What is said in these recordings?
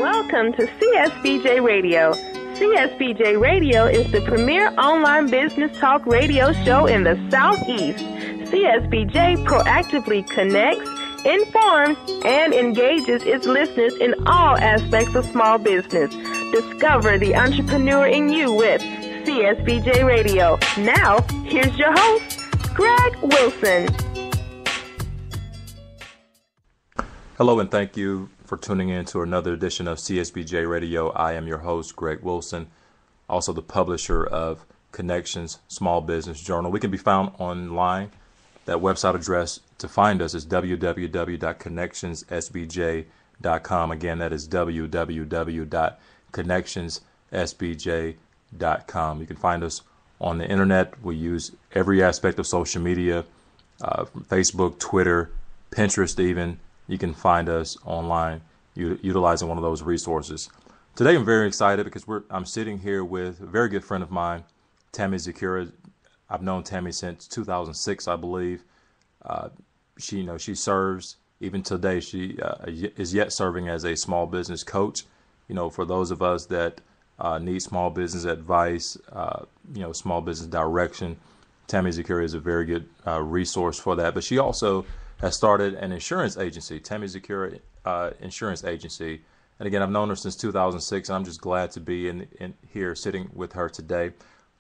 Welcome to CSBJ Radio. CSBJ Radio is the premier online business talk radio show in the Southeast. CSBJ proactively connects, informs, and engages its listeners in all aspects of small business. Discover the entrepreneur in you with CSBJ Radio. Now, here's your host, Greg Wilson. Hello and thank you for tuning in to another edition of CSBJ Radio. I am your host, Greg Wilson, also the publisher of Connections Small Business Journal. We can be found online. That website address to find us is www.connectionssbj.com. Again, that is www.connectionssbj.com. You can find us on the internet. We use every aspect of social media, Facebook, Twitter, Pinterest even. You can find us online utilizing one of those resources. Today I'm very excited because I'm sitting here with a very good friend of mine, Tammy Segura. I've known Tammy since 2006, I believe. She serves, even today, she is yet serving as a small business coach. For those of us that need small business advice, small business direction, Tammy Segura is a very good resource for that. But she also has started an insurance agency, Tammy Segura Insurance Agency. And again, I've known her since 2006, and I'm just glad to be in here sitting with her today.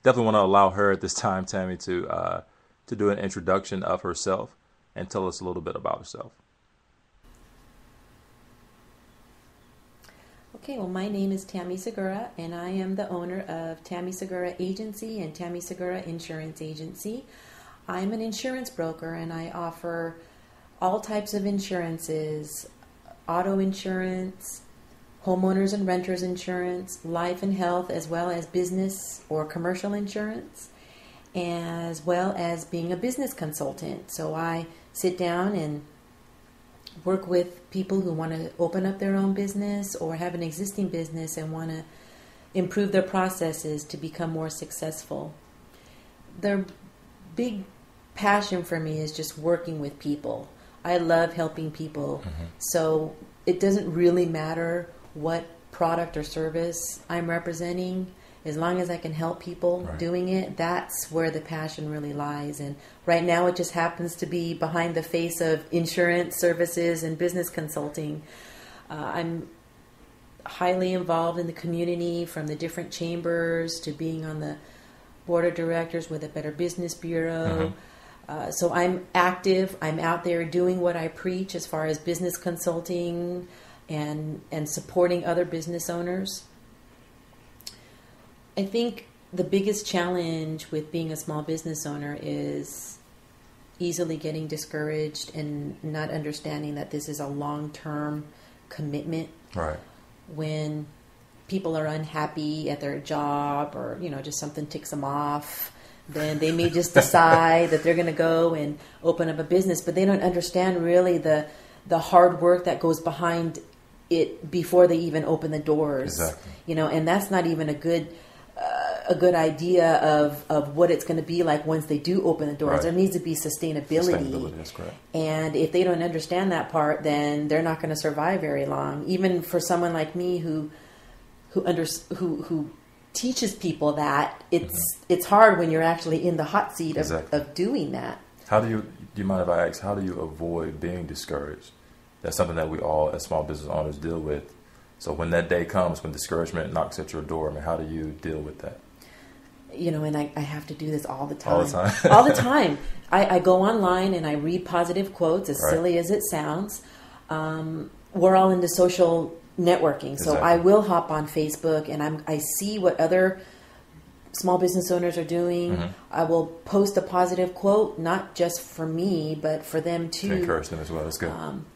Definitely want to allow her at this time, Tammy, to do an introduction of herself and tell us a little bit about herself. Okay, well, my name is Tammy Segura, and I am the owner of Tammy Segura Agency and Tammy Segura Insurance Agency. I'm an insurance broker, and I offer all types of insurances: auto insurance, homeowners and renters insurance, life and health, as well as business or commercial insurance, as well as being a business consultant. So I sit down and work with people who want to open up their own business or have an existing business and want to improve their processes to become more successful. The big passion for me is just working with people. I love helping people. Mm-hmm. So it doesn't really matter what product or service I'm representing. As long as I can help people doing it, that's where the passion really lies. And right now it just happens to be behind the face of insurance services and business consulting. I'm highly involved in the community, from the different chambers to being on the board of directors with a Better Business Bureau. Mm-hmm. So I'm active. I'm out there doing what I preach as far as business consulting and supporting other business owners. I think the biggest challenge with being a small business owner is easily getting discouraged and not understanding that this is a long-term commitment. Right. When people are unhappy at their job or, just something ticks them off, then they may just decide that they're going to go and open up a business, but they don't understand really the hard work that goes behind it before they even open the doors. Exactly. And that's not even a good idea of what it's going to be like once they do open the doors. Right. There needs to be sustainability. That's correct. And if they don't understand that part, then they're not going to survive very long. Even for someone like me who teaches people that, it's hard when you're actually in the hot seat of doing that. Do you mind if I ask, how do you avoid being discouraged? That's something that we all as small business owners deal with. So when that day comes, when discouragement knocks at your door, how do you deal with that? And I have to do this all the time. All the time? All the time. I go online and I read positive quotes, as silly as it sounds. We're all into social networking. So I will hop on Facebook and I see what other small business owners are doing. Mm-hmm. I will post a positive quote, not just for me, but for them too. To encourage them as well. That's good.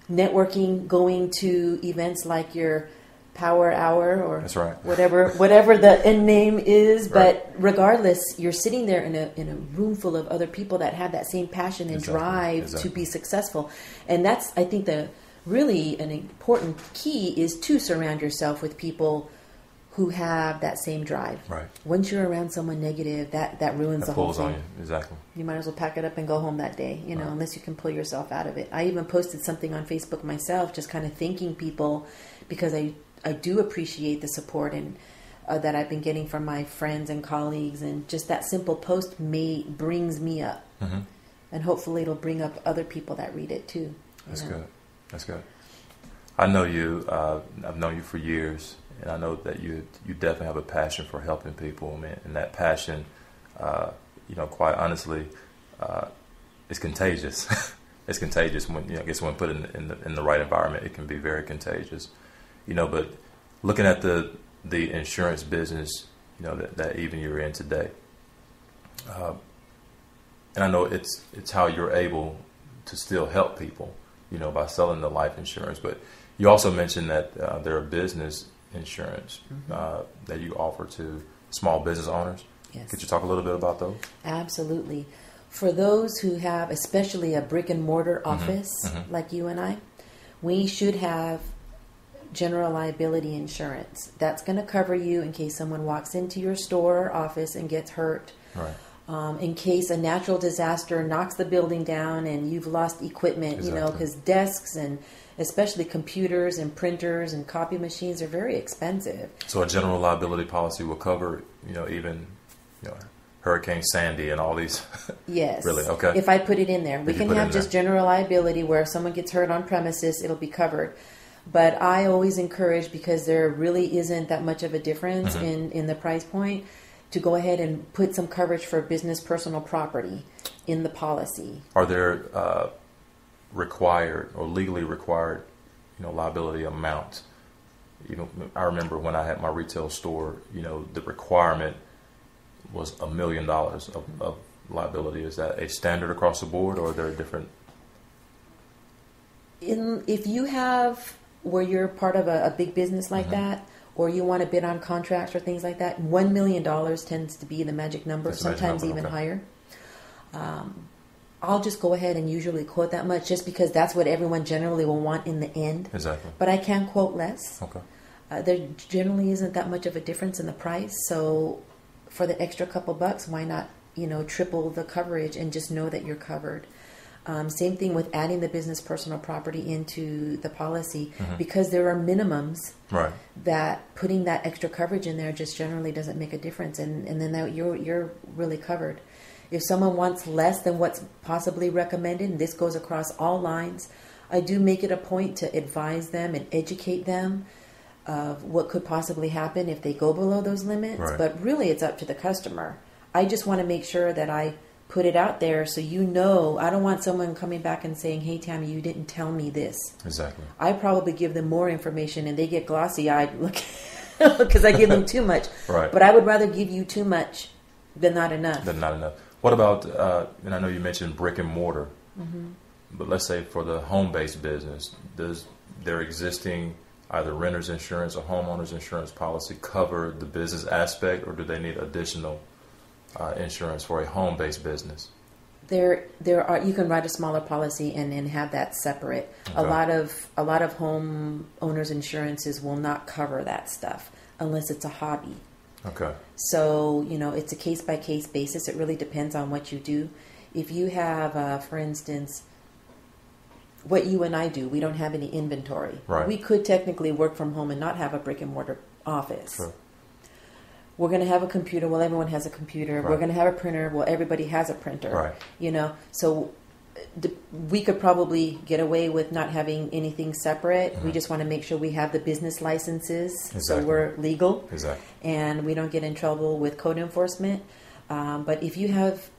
Networking, going to events like your Power Hour or That's right. whatever the end name is. Right. But regardless, you're sitting there in a room full of other people that have that same passion and drive to be successful. And that's, I think, really an important key is to surround yourself with people who have that same drive. Right. Once you're around someone negative, that ruins the whole thing. On you. Exactly. You might as well pack it up and go home that day, unless you can pull yourself out of it. I even posted something on Facebook myself, just kind of thanking people because I I do appreciate the support and that I've been getting from my friends and colleagues, and just that simple post brings me up, and hopefully it'll bring up other people that read it too. That's good. That's good. I know you. I've known you for years, and I know that you definitely have a passion for helping people, man. And that passion, quite honestly, is contagious. It's contagious when I guess when put in the right environment, it can be very contagious. But looking at the insurance business, that even you're in today, and I know it's how you're able to still help people, by selling the life insurance. But you also mentioned that there are business insurance that you offer to small business owners. Yes. Could you talk a little bit about those? Absolutely. For those who have, especially a brick and mortar office like you and I, we should have general liability insurance. That's going to cover you in case someone walks into your store or office and gets hurt. Right. In case a natural disaster knocks the building down and you've lost equipment, because desks and especially computers and printers and copy machines are very expensive. So a general liability policy will cover, even, Hurricane Sandy and all these. Yes. Really? Okay. If I put it in there, we can have just general liability where if someone gets hurt on premises, it'll be covered. But I always encourage, because there really isn't that much of a difference in the price point, to go ahead and put some coverage for business personal property in the policy. Are there required or legally required, liability amounts? I remember when I had my retail store, the requirement was $1 million of liability. Is that a standard across the board, or are there different? If you have, where you're part of a big business like that, or you want to bid on contracts or things like that, $1 million tends to be the magic number, sometimes even higher. I'll just go ahead and usually quote that much, just because that's what everyone generally will want in the end. Exactly. But I can quote less. Okay. There generally isn't that much of a difference in the price, so for the extra couple bucks, why not, triple the coverage and just know that you're covered. Same thing with adding the business personal property into the policy, because there are minimums that putting that extra coverage in there just generally doesn't make a difference, and then you're really covered. If someone wants less than what's possibly recommended, and this goes across all lines, I do make it a point to advise them and educate them of what could possibly happen if they go below those limits. Right. But really, it's up to the customer. I just want to make sure that I put it out there so I don't want someone coming back and saying, hey, Tammy, you didn't tell me this. Exactly. I probably give them more information and they get glossy-eyed because I give them too much. Right. But I would rather give you too much than not enough. What about, and I know you mentioned brick and mortar, but let's say for the home-based business, does their existing either renter's insurance or homeowner's insurance policy cover the business aspect, or do they need additional insurance for a home-based business? There are. You can write a smaller policy and have that separate. Okay. A lot of home owners' insurances will not cover that stuff unless it's a hobby. Okay. So it's a case by case basis. It really depends on what you do. If you have, for instance, what you and I do, we don't have any inventory. Right. We could technically work from home and not have a brick and mortar office. Sure. We're going to have a computer. Well, everyone has a computer. Right. We're going to have a printer. Well, everybody has a printer. Right. So we could probably get away with not having anything separate. We just want to make sure we have the business licenses, so we're legal. Exactly. And we don't get in trouble with code enforcement. But if you have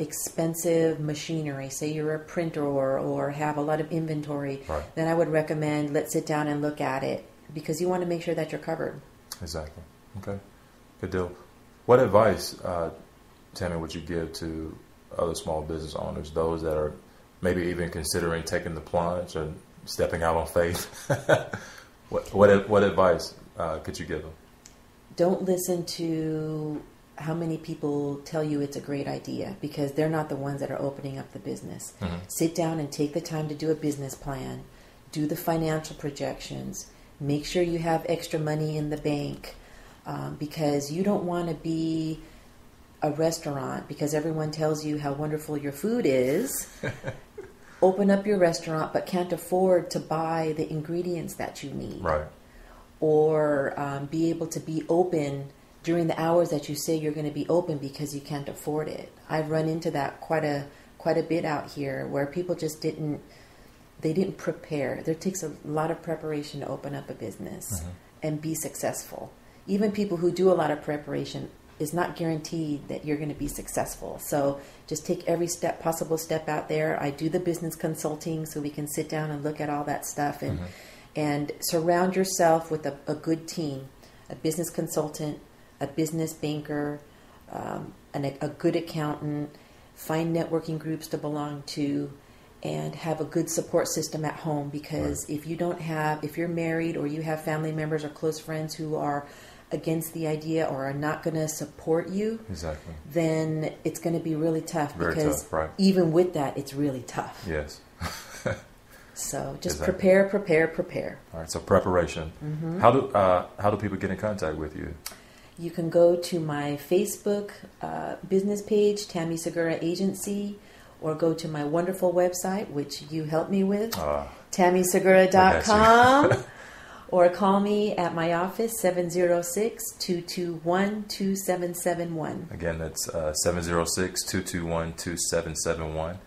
expensive machinery, say you're a printer or have a lot of inventory, then I would recommend let's sit down and look at it, because you want to make sure that you're covered. Exactly. Okay. Good deal. What advice, Tammy, would you give to other small business owners, those that are maybe even considering taking the plunge or stepping out on faith? What advice could you give them? Don't listen to how many people tell you it's a great idea, because they're not the ones that are opening up the business. Sit down and take the time to do a business plan, do the financial projections, make sure you have extra money in the bank, because you don't want to be a restaurant because everyone tells you how wonderful your food is. Open up your restaurant but can't afford to buy the ingredients that you need. Right. or be able to be open during the hours that you say you're going to be open because you can't afford it. I've run into that quite a bit out here, where people just didn't prepare. There takes a lot of preparation to open up a business and be successful. Even people who do a lot of preparation is not guaranteed that you're going to be successful. So just take every possible step out there. I do the business consulting so we can sit down and look at all that stuff, and surround yourself with a good team, a business consultant, a business banker, and a good accountant. Find networking groups to belong to, and have a good support system at home, because if you're married or you have family members or close friends who are against the idea or are not going to support you, then it's going to be really tough. Very because tough, right. Even with that, it's really tough. Yes. So just prepare. All right, so preparation. How do people get in contact with you? You can go to my Facebook business page, Tammy Segura Agency, or go to my wonderful website, which you helped me with, TammySegura.com, or call me at my office, 706-221-2771. Again, that's 706-221-2771.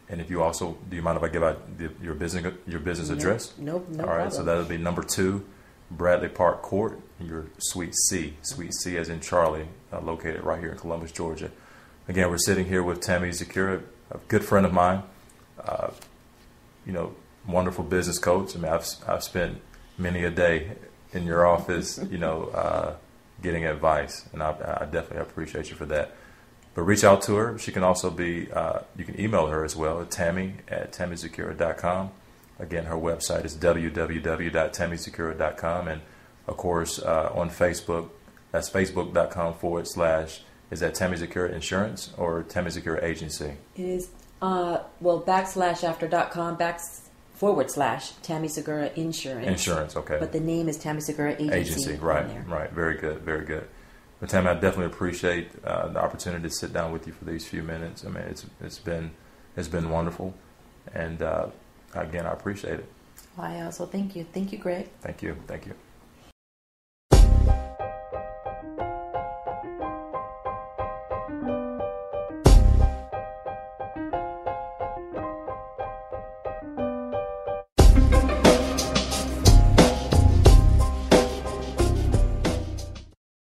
And if you also, do you mind if I give out your business address? No All right, problem. so that'll be number 2, Bradley Park Court, your Suite C as in Charlie, located right here in Columbus, Georgia. Again, we're sitting here with Tammy Segura, a good friend of mine, wonderful business coach. I mean, I've spent many a day in your office, getting advice, and I definitely appreciate you for that. But reach out to her. She can also be, you can email her as well at tammy@tammysegura.com. Again, her website is www.tammysegura.com. And of course, on Facebook, that's facebook.com/ is that Tammy Segura Insurance or Tammy Segura Agency? It is, /after.com / Tammy Segura Insurance. Insurance, okay. But the name is Tammy Segura Agency. Right. Very good, very good. But Tammy, I definitely appreciate the opportunity to sit down with you for these few minutes. I mean, it's been wonderful, and again, I appreciate it. I also thank you. Thank you, Greg. Thank you.